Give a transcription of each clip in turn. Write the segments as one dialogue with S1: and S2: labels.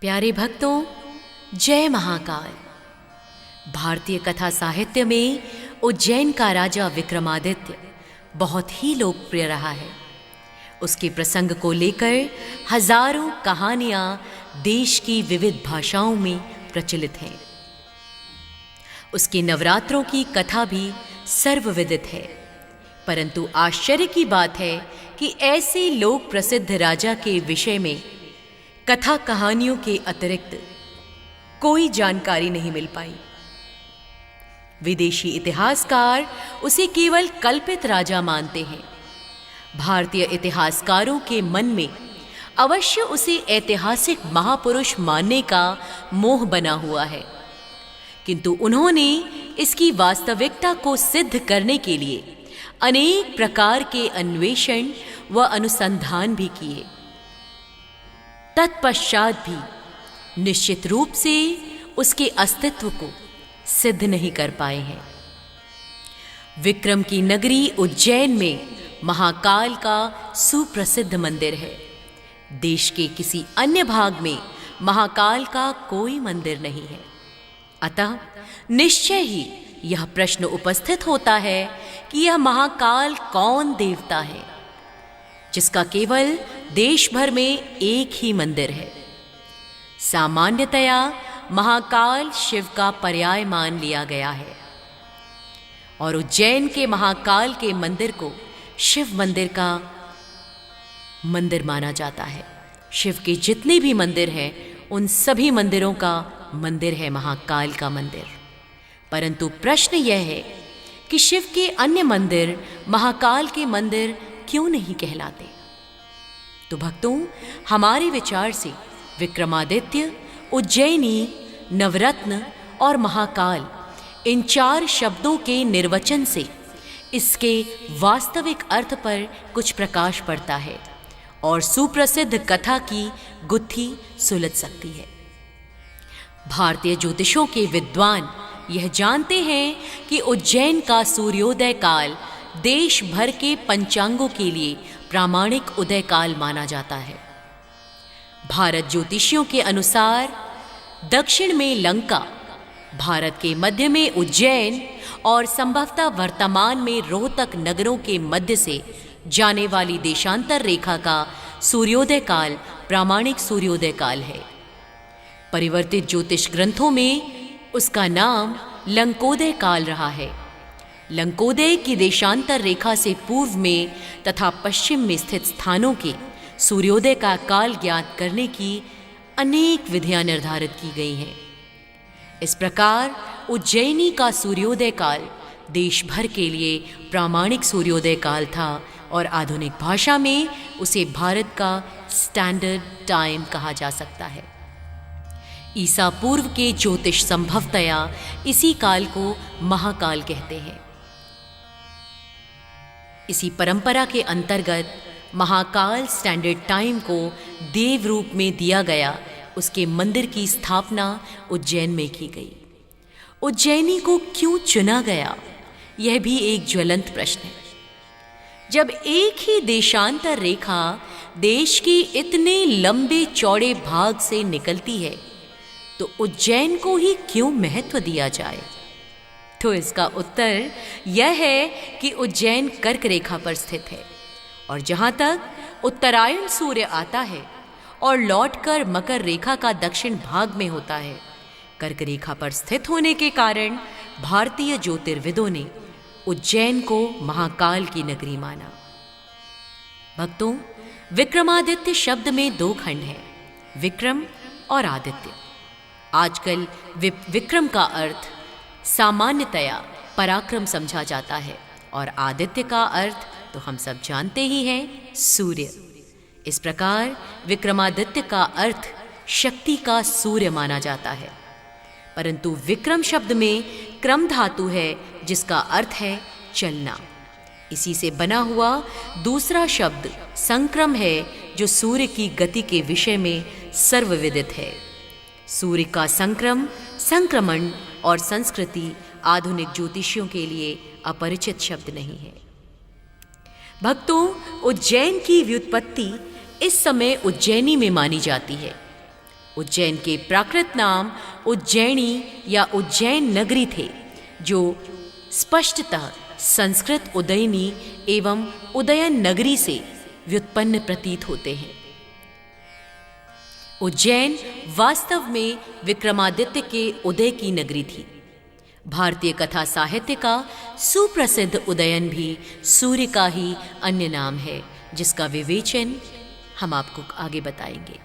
S1: प्यारे भक्तों, जय महाकाल। भारतीय कथा साहित्य में उज्जैन का राजा विक्रमादित्य बहुत ही लोकप्रिय रहा है। उसके प्रसंग को लेकर हजारों कहानियां देश की विविध भाषाओं में प्रचलित हैं। उसके नवरात्रों की कथा भी सर्वविदित है। परंतु आश्चर्य की बात है कि ऐसे लोक प्रसिद्ध राजा के विषय में कथा कहानियों के अतिरिक्त कोई जानकारी नहीं मिल पाई। विदेशी इतिहासकार उसे केवल कल्पित राजा मानते हैं। भारतीय इतिहासकारों के मन में अवश्य उसे ऐतिहासिक महापुरुष मानने का मोह बना हुआ है, किंतु उन्होंने इसकी वास्तविकता को सिद्ध करने के लिए अनेक प्रकार के अन्वेषण व अनुसंधान भी किए। तत्पश्चात भी निश्चित रूप से उसके अस्तित्व को सिद्ध नहीं कर पाए हैं। विक्रम की नगरी उज्जैन में महाकाल का सुप्रसिद्ध मंदिर है। देश के किसी अन्य भाग में महाकाल का कोई मंदिर नहीं है। अतः निश्चय ही यह प्रश्न उपस्थित होता है कि यह महाकाल कौन देवता है जिसका केवल देश भर में एक ही मंदिर है। सामान्यतया महाकाल शिव का पर्याय मान लिया गया है और उज्जैन के महाकाल के मंदिर को शिव मंदिर का मंदिर माना जाता है। शिव के जितने भी मंदिर हैं उन सभी मंदिरों का मंदिर है महाकाल का मंदिर। परंतु प्रश्न यह है कि शिव के अन्य मंदिर महाकाल के मंदिर क्यों नहीं कहलाते? तो भक्तों, हमारे विचार से विक्रमादित्य, उज्जैनी, नवरत्न और महाकाल इन चार शब्दों के निर्वचन से इसके वास्तविक अर्थ पर कुछ प्रकाश पड़ता है और सुप्रसिद्ध कथा की गुत्थी सुलझ सकती है। भारतीय ज्योतिषों के विद्वान यह जानते हैं कि उज्जैन का सूर्योदय काल देश भर के पंचांगों के लिए प्रामाणिक उदय काल माना जाता है। भारत ज्योतिषियों के अनुसार दक्षिण में लंका, भारत के मध्य में उज्जैन और संभवतः वर्तमान में रोहतक नगरों के मध्य से जाने वाली देशांतर रेखा का सूर्योदय काल प्रामाणिक सूर्योदय काल है। परिवर्तित ज्योतिष ग्रंथों में उसका नाम लंकोदय काल रहा है। लंकोदय की देशांतर रेखा से पूर्व में तथा पश्चिम में स्थित स्थानों के सूर्योदय का काल ज्ञात करने की अनेक विधियां निर्धारित की गई हैं। इस प्रकार उज्जैनी का सूर्योदय काल देश भर के लिए प्रामाणिक सूर्योदय काल था और आधुनिक भाषा में उसे भारत का स्टैंडर्ड टाइम कहा जा सकता है। ईसा पूर्व के ज्योतिष संभवतया इसी काल को महाकाल कहते हैं। इसी परंपरा के अंतर्गत महाकाल स्टैंडर्ड टाइम को देव रूप में दिया गया उसके मंदिर की स्थापना उज्जैन में की गई। उज्जैनी को क्यों चुना गया, यह भी एक ज्वलंत प्रश्न है। जब एक ही देशांतर रेखा देश के इतने लंबे चौड़े भाग से निकलती है तो उज्जैन को ही क्यों महत्व दिया जाए? तो इसका उत्तर यह है कि उज्जैन कर्क रेखा पर स्थित है और जहाँ तक उत्तरायण सूर्य आता है और लौटकर मकर रेखा का दक्षिण भाग में होता है, कर्क रेखा पर स्थित होने के कारण भारतीय ज्योतिर्विदों ने उज्जैन को महाकाल की नगरी माना। भक्तों, विक्रमादित्य शब्द में दो खंड हैं, विक्रम और आदित्य। आजकल विक्रम का अर्थ सामान्यतया पराक्रम समझा जाता है और आदित्य का अर्थ तो हम सब जानते ही हैं, सूर्य। इस प्रकार विक्रमादित्य का अर्थ शक्ति का सूर्य माना जाता है। परंतु विक्रम शब्द में क्रम धातु है जिसका अर्थ है चलना। इसी से बना हुआ दूसरा शब्द संक्रम है जो सूर्य की गति के विषय में सर्वविदित है। सूर्य का संक्रम, संक्रमण और संस्कृति आधुनिक ज्योतिषियों के लिए अपरिचित शब्द नहीं है। भक्तों, उज्जैन की व्युत्पत्ति इस समय उज्जैनी में मानी जाती है। उज्जैन के प्राकृत नाम उज्जैनी या उज्जैन नगरी थे, जो स्पष्टतः संस्कृत उदयनी एवं उदयन नगरी से व्युत्पन्न प्रतीत होते हैं। उज्जैन वास्तव में विक्रमादित्य के उदय की नगरी थी। भारतीय कथा साहित्य का सुप्रसिद्ध उदयन भी सूर्य का ही अन्य नाम है, जिसका विवेचन हम आपको आगे बताएंगे।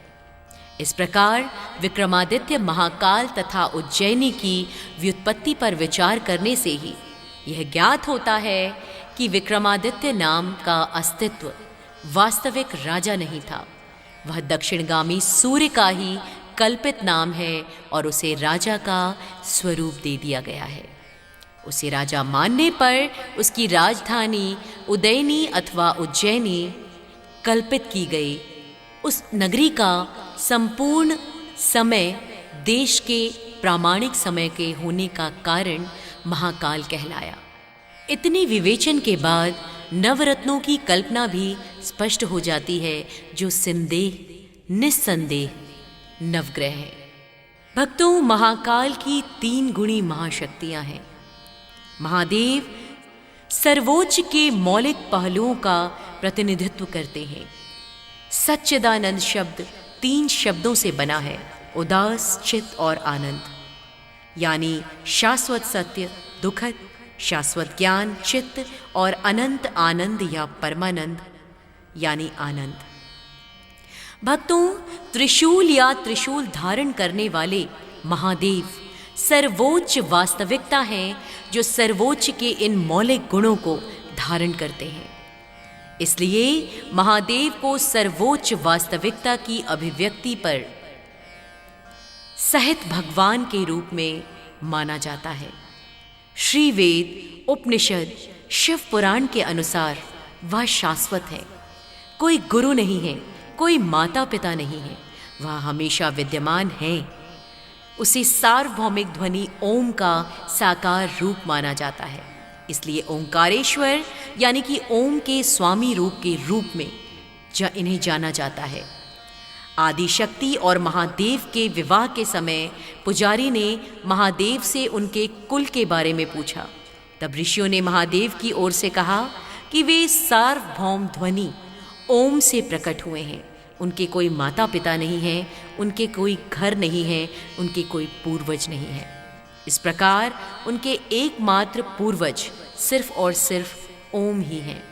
S1: इस प्रकार विक्रमादित्य महाकाल तथा उज्जैनी की व्युत्पत्ति पर विचार करने से ही यह ज्ञात होता है कि विक्रमादित्य नाम का अस्तित्व वास्तविक राजा नहीं था। वह दक्षिणगामी सूर्य का ही कल्पित नाम है और उसे राजा का स्वरूप दे दिया गया है। उसे राजा मानने पर उसकी राजधानी उदयनी अथवा उज्जैनी कल्पित की गई। उस नगरी का संपूर्ण समय देश के प्रामाणिक समय के होने का कारण महाकाल कहलाया। इतने विवेचन के बाद नवरत्नों की कल्पना भी स्पष्ट हो जाती है, जो निस्संदेह नवग्रह है। भक्तों, महाकाल की 3 गुणी महाशक्तियां हैं। महादेव सर्वोच्च के मौलिक पहलुओं का प्रतिनिधित्व करते हैं। सच्चिदानंद शब्द 3 शब्दों से बना है, उदास, चित और आनंद, यानी शाश्वत सत्य दुखद, शाश्वत ज्ञान चित्त और अनंत आनंद या परमानंद यानी आनंद। भक्तों, त्रिशूल या त्रिशूल धारण करने वाले महादेव सर्वोच्च वास्तविकता हैं, जो सर्वोच्च के इन मौलिक गुणों को धारण करते हैं। इसलिए महादेव को सर्वोच्च वास्तविकता की अभिव्यक्ति पर सहित भगवान के रूप में माना जाता है। श्री वेद, उपनिषद, शिव पुराण के अनुसार वह शाश्वत है। कोई गुरु नहीं है, कोई माता पिता नहीं है, वह हमेशा विद्यमान है। उसे सार्वभौमिक ध्वनि ओम का साकार रूप माना जाता है। इसलिए ओंकारेश्वर यानी कि ओम के स्वामी रूप के रूप में इन्हें जाना जाता है। आदि शक्ति और महादेव के विवाह के समय पुजारी ने महादेव से उनके कुल के बारे में पूछा। तब ऋषियों ने महादेव की ओर से कहा कि वे सार्वभौम ध्वनि ओम से प्रकट हुए हैं। उनके कोई माता पिता नहीं हैं, उनके कोई घर नहीं है, उनके कोई पूर्वज नहीं है। इस प्रकार उनके एकमात्र पूर्वज सिर्फ और सिर्फ ओम ही हैं।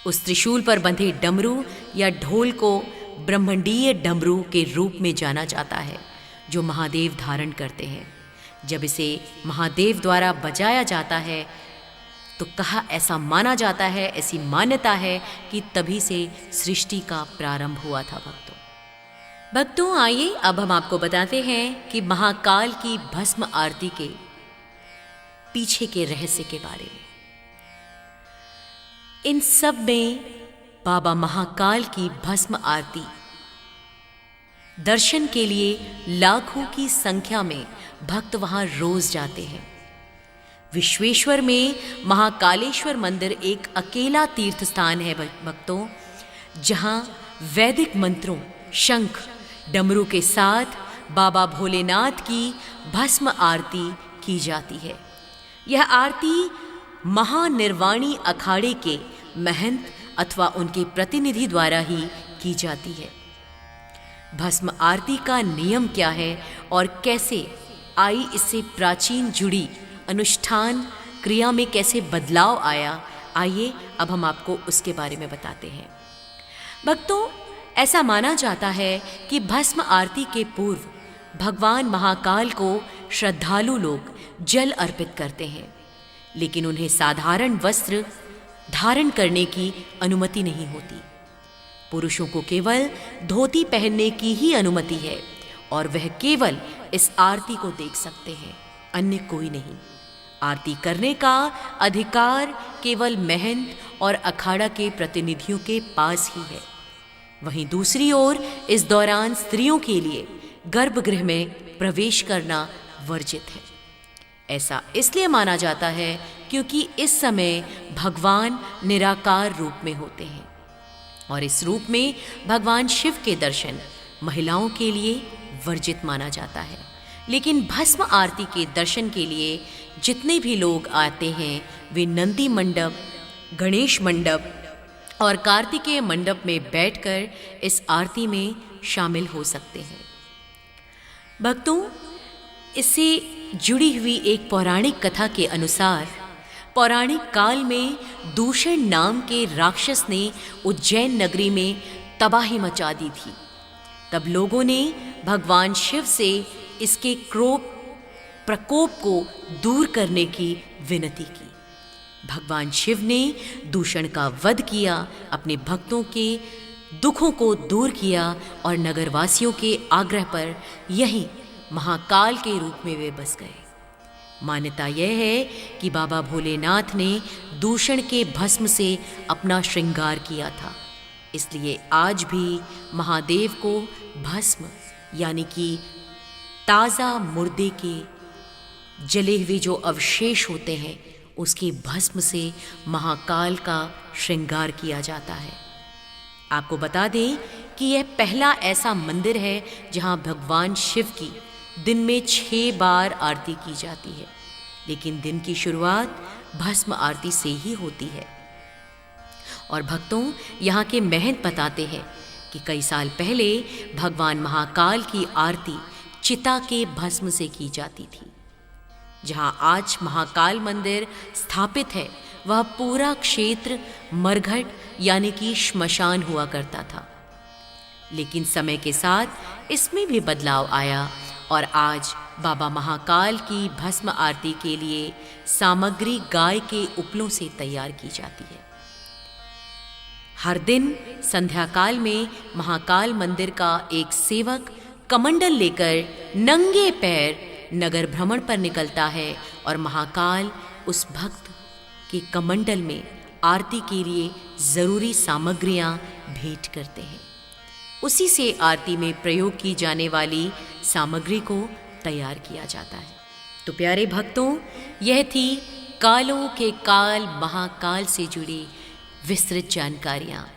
S1: उस त्रिशूल पर बंधे डमरू या ढोल को ब्रह्मंडीय डमरू के रूप में जाना जाता है, जो महादेव धारण करते हैं। जब इसे महादेव द्वारा बजाया जाता है तो कहा ऐसा माना जाता है, ऐसी मान्यता है कि तभी से सृष्टि का प्रारंभ हुआ था। भक्तों, आइए अब हम आपको बताते हैं कि महाकाल की भस्म आरती के पीछे के रहस्य के बारे में। इन सब में बाबा महाकाल की भस्म आरती दर्शन के लिए लाखों की संख्या में भक्त वहां रोज जाते हैं। विश्वेश्वर में महाकालेश्वर मंदिर एक अकेला तीर्थ स्थान है भक्तों, जहां वैदिक मंत्रों, शंख, डमरू के साथ बाबा भोलेनाथ की भस्म आरती की जाती है। यह आरती महानिर्वाणी अखाड़े के महंत अथवा उनके प्रतिनिधि द्वारा ही की जाती है। भस्म आरती का नियम क्या है और कैसे आई, इससे प्राचीन जुड़ी अनुष्ठान क्रिया में कैसे बदलाव आया, आइए अब हम आपको उसके बारे में बताते हैं। भक्तों, ऐसा माना जाता है कि भस्म आरती के पूर्व भगवान महाकाल को श्रद्धालु लोग जल अर्पित करते हैं, लेकिन उन्हें साधारण वस्त्र धारण करने की अनुमति नहीं होती। पुरुषों को केवल धोती पहनने की ही अनुमति है और वह केवल इस आरती को देख सकते हैं, अन्य कोई नहीं। आरती करने का अधिकार केवल महंत और अखाड़ा के प्रतिनिधियों के पास ही है। वहीं दूसरी ओर इस दौरान स्त्रियों के लिए गर्भगृह में प्रवेश करना वर्जित है। ऐसा इसलिए माना जाता है क्योंकि इस समय भगवान निराकार रूप में होते हैं और इस रूप में भगवान शिव के दर्शन महिलाओं के लिए वर्जित माना जाता है। लेकिन भस्म आरती के दर्शन के लिए जितने भी लोग आते हैं वे नंदी मंडप, गणेश मंडप और कार्तिकेय मंडप में बैठकर इस आरती में शामिल हो सकते हैं। भक्तों, इससे जुड़ी हुई एक पौराणिक कथा के अनुसार पौराणिक काल में दूषण नाम के राक्षस ने उज्जैन नगरी में तबाही मचा दी थी। तब लोगों ने भगवान शिव से इसके प्रकोप को दूर करने की विनती की। भगवान शिव ने दूषण का वध किया, अपने भक्तों के दुखों को दूर किया और नगरवासियों के आग्रह पर यहीं महाकाल के रूप में वे बस गए। मान्यता यह है कि बाबा भोलेनाथ ने दूषण के भस्म से अपना श्रृंगार किया था, इसलिए आज भी महादेव को भस्म यानी कि ताज़ा मुर्दे के जले हुए जो अवशेष होते हैं उसके भस्म से महाकाल का श्रृंगार किया जाता है। आपको बता दें कि यह पहला ऐसा मंदिर है जहां भगवान शिव की दिन में 6 बार आरती की जाती है, लेकिन दिन की शुरुआत भस्म आरती से ही होती है। और भक्तों, यहाँ के महंत बताते हैं कि कई साल पहले भगवान महाकाल की आरती चिता के भस्म से की जाती थी। जहाँ आज महाकाल मंदिर स्थापित है वह पूरा क्षेत्र मरघट यानी कि श्मशान हुआ करता था, लेकिन समय के साथ इसमें भी बदलाव आया और आज बाबा महाकाल की भस्म आरती के लिए सामग्री गाय के उपलों से तैयार की जाती है। हर दिन संध्या काल में महाकाल मंदिर का एक सेवक कमंडल लेकर नंगे पैर नगर भ्रमण पर निकलता है और महाकाल उस भक्त के कमंडल में आरती के लिए ज़रूरी सामग्रियां भेंट करते हैं। उसी से आरती में प्रयोग की जाने वाली सामग्री को तैयार किया जाता है। तो प्यारे भक्तों, यह थी कालों के काल महाकाल से जुड़ी विस्तृत जानकारियाँ।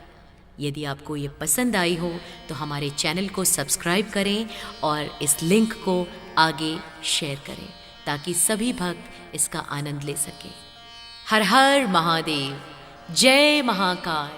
S1: यदि आपको ये पसंद आई हो तो हमारे चैनल को सब्सक्राइब करें और इस लिंक को आगे शेयर करें ताकि सभी भक्त इसका आनंद ले सकें। हर हर महादेव, जय महाकाल।